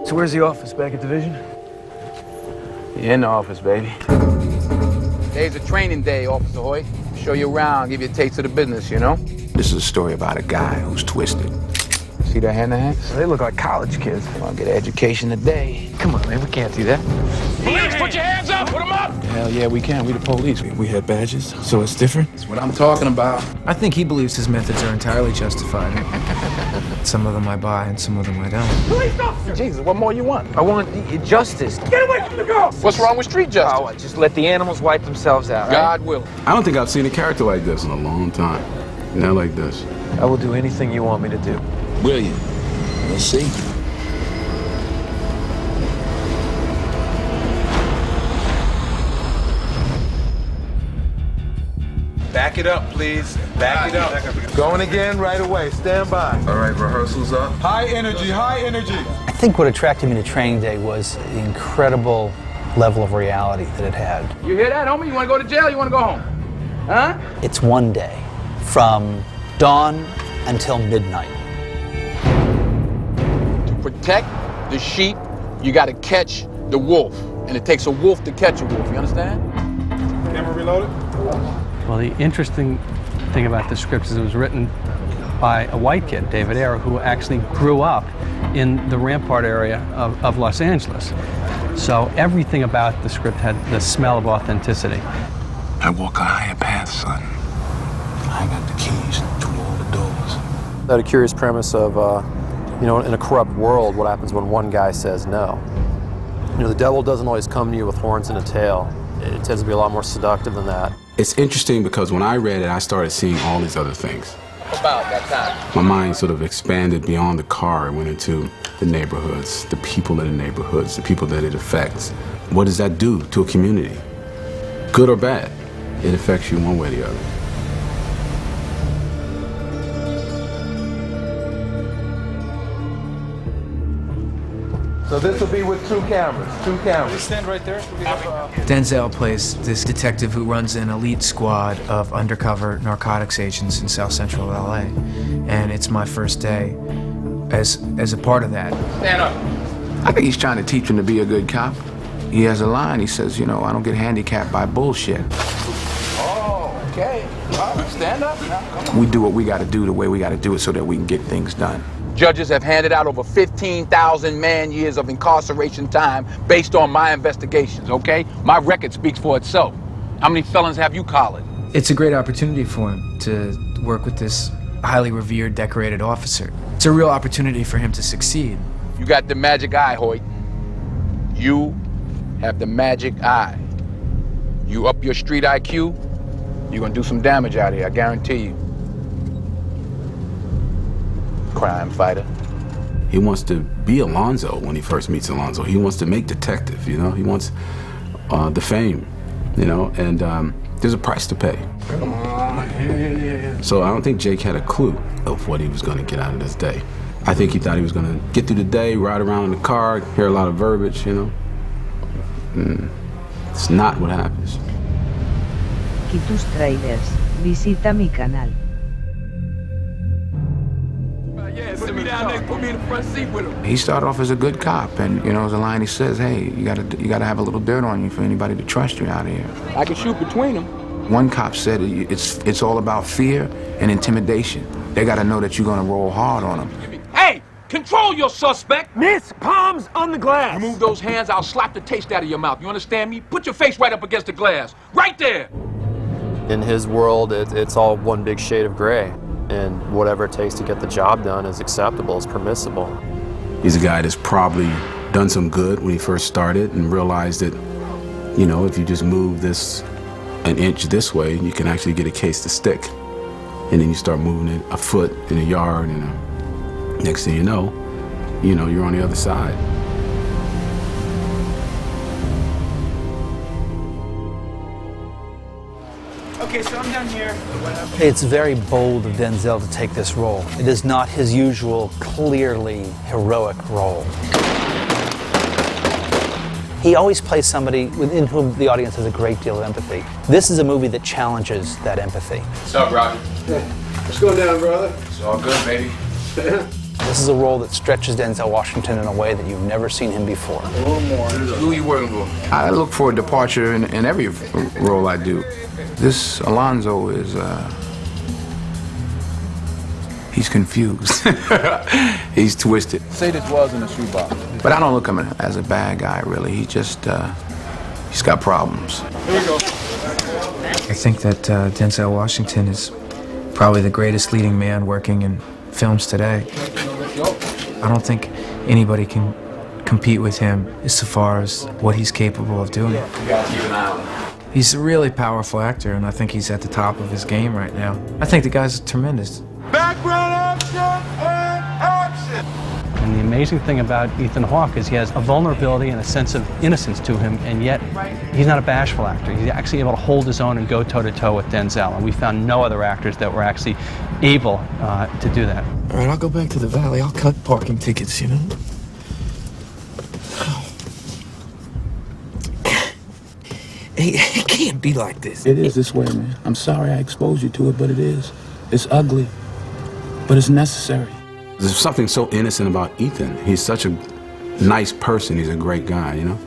So where's the office? Back at Division? You're in the office, baby. Today's a training day, Officer Hoyt. Show you around, give you a taste of the business, you know? This is a story about a guy who's twisted. See that hand-to-hands? They look like college kids. I'll get an education today. Come on, man, we can't do that. Police, put your hands up! Put them up! Hell yeah, we can. We the police. We had badges, so it's different. That's what I'm talking about. I think he believes his methods are entirely justified. Some of them I buy and some of them I don't. Police officer! Jesus, what more you want? I want justice. Get away from the girl! What's wrong with street justice? Oh, just let the animals wipe themselves out, God will. I don't think I've seen a character like this in a long time. Not like this. I will do anything you want me to do. Will you? We'll see. Back it up, please. Back it up. Going again right away. Stand by. All right, rehearsal's up. High energy, high energy. I think what attracted me to Training Day was the incredible level of reality that it had. You hear that, homie? You want to go to jail? You want to go home? Huh? It's one day from dawn until midnight. To protect the sheep, you got to catch the wolf. And it takes a wolf to catch a wolf. You understand? Camera reloaded. Well, the interesting thing about the script is it was written by a white kid, David Ayer, who actually grew up in the Rampart area of Los Angeles. So everything about the script had the smell of authenticity. I walk a higher path, son. I got the keys to all the doors. That a curious premise of, you know, in a corrupt world, what happens when one guy says no? You know, the devil doesn't always come to you with horns and a tail. It tends to be a lot more seductive than that. It's interesting because when I read it, I started seeing all these other things. About that time. My mind sort of expanded beyond the car and went into the neighborhoods, the people in the neighborhoods, the people that it affects. What does that do to a community? Good or bad? It affects you one way or the other. So this will be with two cameras. Two cameras. Stand right there. Denzel plays this detective who runs an elite squad of undercover narcotics agents in South Central LA. And it's my first day as a part of that. Stand up. I think he's trying to teach him to be a good cop. He has a line, he says, you know, I don't get handicapped by bullshit. Oh, okay. Stand up now. Come on. We do what we gotta do the way we gotta do it so that we can get things done. Judges have handed out over 15,000 man-years of incarceration time based on my investigations, okay? My record speaks for itself. How many felons have you collared? It's a great opportunity for him to work with this highly revered, decorated officer. It's a real opportunity for him to succeed. You got the magic eye, Hoyt. You have the magic eye. You up your street IQ, you're gonna do some damage out here, I guarantee you. Crime fighter. He wants to be Alonzo when he first meets Alonzo. He wants to make detective, you know? He wants the fame, you know? And there's a price to pay. Come on, yeah. So I don't think Jake had a clue of what he was gonna get out of this day. I think he thought he was gonna get through the day, ride around in the car, hear a lot of verbiage, you know? It's not what happens. Y tus trailers, visita mi canal. Yeah, sit me down next, put me in the front seat with him. He started off as a good cop, and you know, there's a line he says, hey, you gotta have a little dirt on you for anybody to trust you out here. I can shoot between them. One cop said it's all about fear and intimidation. They gotta know that you're gonna roll hard on them. Hey, control your suspect. Miss, palms on the glass. You move those hands, I'll slap the taste out of your mouth. You understand me? Put your face right up against the glass. Right there. In his world, it's all one big shade of gray. And whatever it takes to get the job done is acceptable, is permissible. He's a guy that's probably done some good when he first started and realized that, you know, if you just move this an inch this way, you can actually get a case to stick. And then you start moving it a foot in a yard, and next thing you know, you're on the other side. Okay, so I'm down here. It's very bold of Denzel to take this role. It is not his usual, clearly heroic role. He always plays somebody within whom the audience has a great deal of empathy. This is a movie that challenges that empathy. What's up, Roger? What's going down, brother? It's all good, baby. This is a role that stretches Denzel Washington in a way that you've never seen him before. Who are you working for? I look for a departure in every role I do. This Alonzo is, he's confused. He's twisted. Say this was in a shoebox. But I don't look at him as a bad guy, really. He just, he's got problems. Here we go. I think that Denzel Washington is probably the greatest leading man working in films today. I don't think anybody can compete with him as far as what he's capable of doing. He's a really powerful actor, and I think he's at the top of his game right now. I think the guy's tremendous. Background action and action! And the amazing thing about Ethan Hawke is he has a vulnerability and a sense of innocence to him, and yet he's not a bashful actor. He's actually able to hold his own and go toe-to-toe with Denzel, and we found no other actors that were actually able to do that. All right, I'll go back to the valley. I'll cut parking tickets, you know? It can't be like this. It is this way, man. I'm sorry I exposed you to it, but it is. It's ugly, but it's necessary. There's something so innocent about Ethan. He's such a nice person. He's a great guy, you know?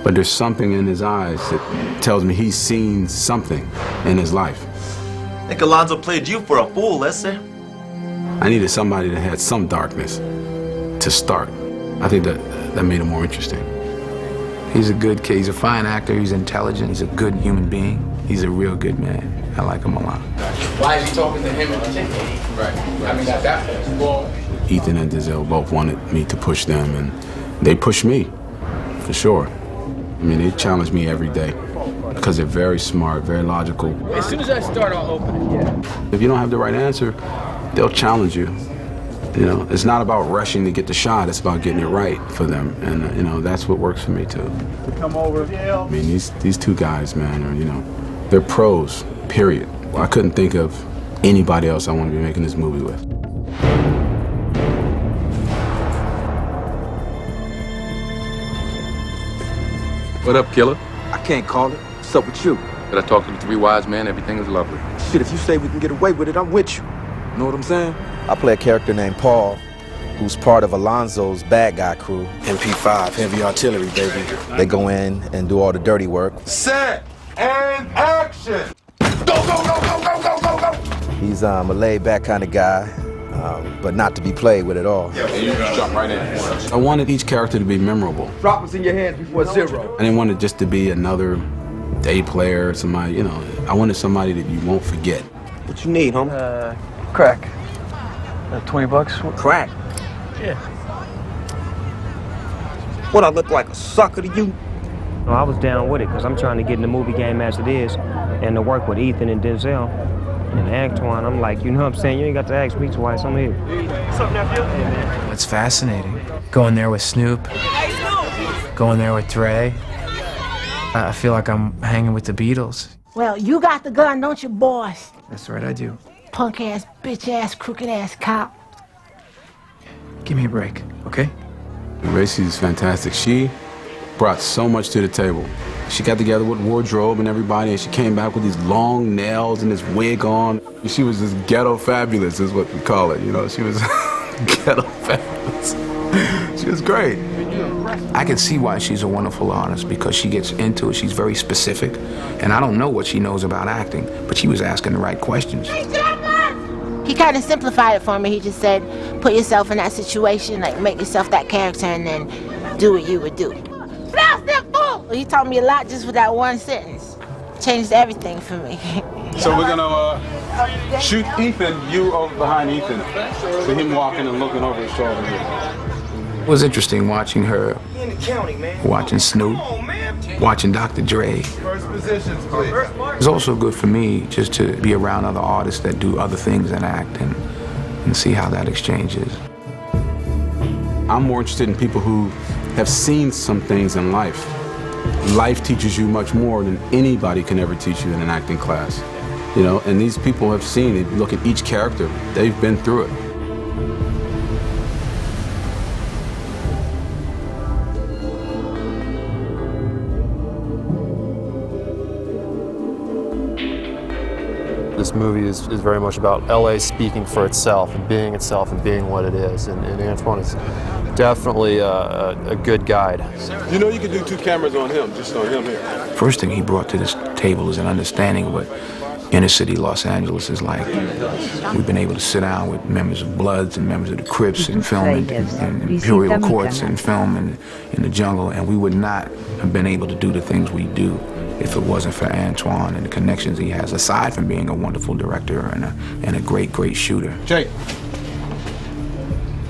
But there's something in his eyes that tells me he's seen something in his life. I think Alonzo played you for a fool, Lester. I needed somebody that had some darkness to start. I think that made him more interesting. He's a good kid. He's a fine actor. He's intelligent. He's a good human being. He's a real good man. I like him a lot. Why is he talking to him in particular? Right. I mean, that's well. Ethan and Denzel both wanted me to push them, and they pushed me, for sure. I mean, they challenge me every day because they're very smart, very logical. As soon as I start, I'll open it. Yeah. If you don't have the right answer, they'll challenge you. You know, it's not about rushing to get the shot. It's about getting it right for them, and you know that's what works for me too. Come over. I mean, these two guys, man, are, you know, they're pros. Period. I couldn't think of anybody else I want to be making this movie with. What up, killer? I can't call it. What's up with you? Did I talk to the three wise men? Everything is lovely. Shit, if you say we can get away with it, I'm with you. Know what I'm saying? I play a character named Paul, who's part of Alonzo's bad guy crew. MP5, heavy artillery, baby. They go in and do all the dirty work. Set and action! Go, go, go, go, go, go, go, go! He's a laid-back kind of guy, but not to be played with at all. Yeah, and you just jump right in. I wanted each character to be memorable. Drop what's in your hands before zero. I didn't want it just to be another day player, somebody, you know. I wanted somebody that you won't forget. What you need, homie? Crack. $20? Crack? Yeah. What, I look like a sucker to you? No, I was down with it because I'm trying to get in the movie game as it is and to work with Ethan and Denzel and Antoine. I'm like, you know what I'm saying? You ain't got to ask me twice. I'm here. What's up, nephew? It's fascinating. Going there with Snoop, going there with Dre. I feel like I'm hanging with the Beatles. Well, you got the gun, don't you, boys? That's right, I do. Punk-ass, bitch-ass, crooked-ass cop. Give me a break, okay? Racy is fantastic. She brought so much to the table. She got together with wardrobe and everybody, and she came back with these long nails and this wig on. She was just ghetto fabulous, is what we call it. You know, she was ghetto fabulous. She was great. I can see why she's a wonderful artist, because she gets into it. She's very specific, and I don't know what she knows about acting, but she was asking the right questions. He kind of simplified it for me. He just said, put yourself in that situation, like make yourself that character, and then do what you would do. Blast that fool! He taught me a lot just with that one sentence. Changed everything for me. So we're gonna shoot Ethan, you over behind Ethan. So him walking and looking over his shoulder here. It was interesting watching her, watching Snoop, watching Dr. Dre. First positions, please. It's also good for me just to be around other artists that do other things than act and see how that exchanges. I'm more interested in people who have seen some things in life. Life teaches you much more than anybody can ever teach you in an acting class. You know, and these people have seen it. Look at each character. They've been through it. This movie is very much about LA speaking for itself and being what it is. And Antoine is definitely a good guide. You know you can do 2 cameras on him, just on him here. First thing he brought to this table is an understanding of what inner city Los Angeles is like. We've been able to sit down with members of Bloods and members of the Crips and film in Imperial Courts and film in the jungle, and we would not have been able to do the things we do if it wasn't for Antoine and the connections he has, aside from being a wonderful director and a great, great shooter. Jake,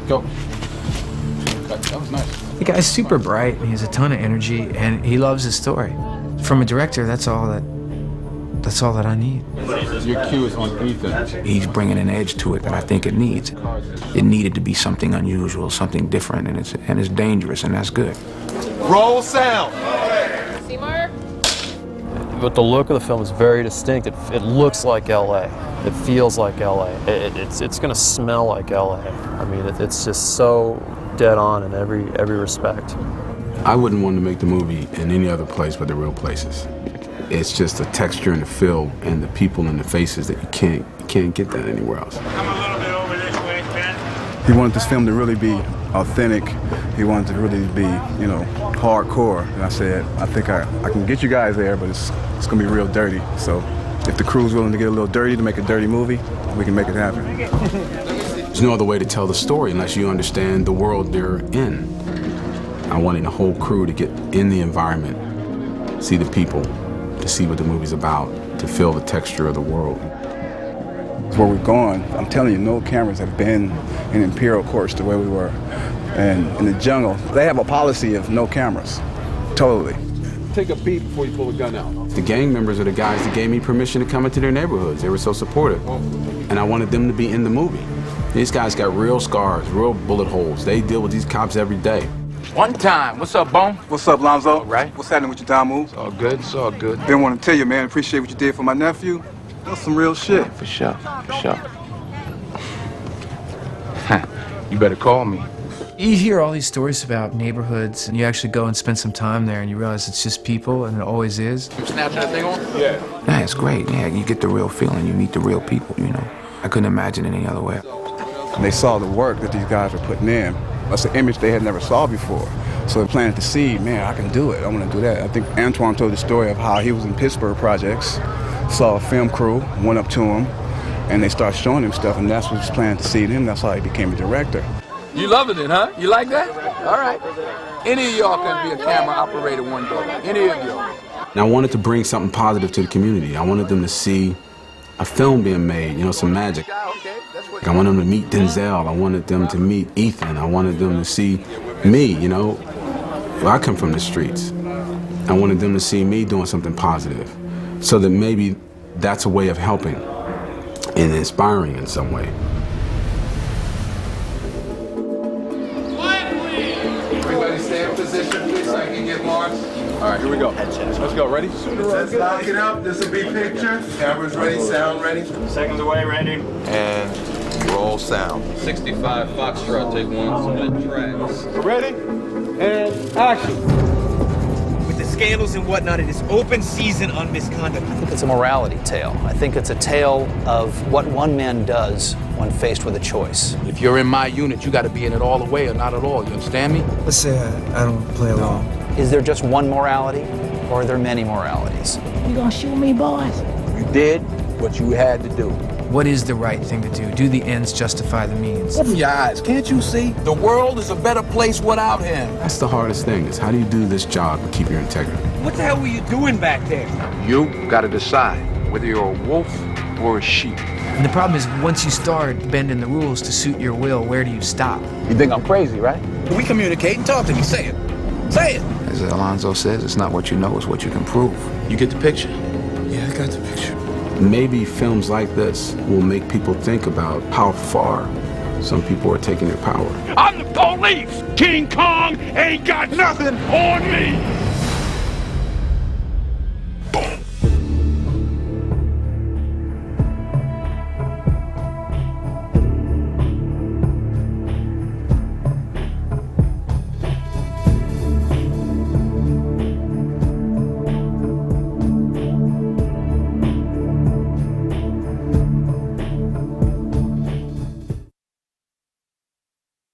go. That was nice. The guy's super bright, and he has a ton of energy, and he loves his story. From a director, that's all that I need. Your cue is on Ethan. He's bringing an edge to it that I think it needs. It needed to be something unusual, something different, and it's dangerous, and that's good. Roll sound. But the look of the film is very distinct. It looks like LA. It feels like LA. It's going to smell like LA. I mean, it's just so dead on in every respect. I wouldn't want to make the movie in any other place but the real places. It's just the texture and the feel and the people and the faces that you can't get that anywhere else. He wanted this film to really be authentic. He wanted to really be, you know, hardcore. And I said, I think I can get you guys there, but it's gonna be real dirty. So if the crew's willing to get a little dirty to make a dirty movie, we can make it happen. There's no other way to tell the story unless you understand the world they're in. I wanted the whole crew to get in the environment, see the people, to see what the movie's about, to feel the texture of the world. Where we're going, I'm telling you, no cameras have been in Imperial Courts the way we were. And in the jungle, they have a policy of no cameras, totally. Take a beat before you pull the gun out. The gang members are the guys that gave me permission to come into their neighborhoods. They were so supportive. And I wanted them to be in the movie. These guys got real scars, real bullet holes. They deal with these cops every day. One time. What's up, Bone? What's up, Lonzo? All right. What's happening with your down moves? It's all good. It's all good. Didn't want to tell you, man. Appreciate what you did for my nephew. That's some real shit. For sure. For sure. You better call me. You hear all these stories about neighborhoods, and you actually go and spend some time there, and you realize it's just people, and it always is. You snatching that thing on? Yeah. Yeah, it's great. Yeah, you get the real feeling. You meet the real people, you know. I couldn't imagine it any other way. And they saw the work that these guys were putting in. That's an image they had never saw before. So they planted the seed, man, I can do it. I want to do that. I think Antoine told the story of how he was in Pittsburgh projects, saw a film crew, went up to him, and they started showing him stuff, and that's what was planted the seed in him. That's how he became a director. You loving it, huh? You like that? All right. Any of y'all can be a camera operator one day. Any of y'all. And I wanted to bring something positive to the community. I wanted them to see a film being made, you know, some magic. I wanted them to meet Denzel. I wanted them to meet Ethan. I wanted them to see me, you know. Well, I come from the streets. I wanted them to see me doing something positive, so that maybe that's a way of helping and inspiring in some way. Everybody stay in position, please, so I can get Lawrence. All right, here we go. Let's go. Ready? Let's lock it up. This will be picture. Cameras ready, sound ready. Seconds away, Randy. And roll sound. 65 Foxtrot, take one. Split tracks. Ready? And action. With the scandals and whatnot, it is open season on misconduct. I think it's a morality tale. I think it's a tale of what one man does when faced with a choice. If you're in my unit, you got to be in it all the way or not at all. You understand me? Let's say I don't play along. Is there just one morality, or are there many moralities? You gonna shoot me, boys? You did what you had to do. What is the right thing to do? Do the ends justify the means? Open your eyes. Can't you see? The world is a better place without him. That's the hardest thing, is how do you do this job and keep your integrity? What the hell were you doing back there? You got to decide whether you're a wolf or a sheep. And the problem is, once you start bending the rules to suit your will, where do you stop? You think I'm crazy, right? We communicate and talk to me. Say it. Say it. As Alonzo says, it's not what you know, it's what you can prove. You get the picture? Yeah, I got the picture. Maybe films like this will make people think about how far some people are taking their power. I'm the police! King Kong ain't got nothing on me! Boom.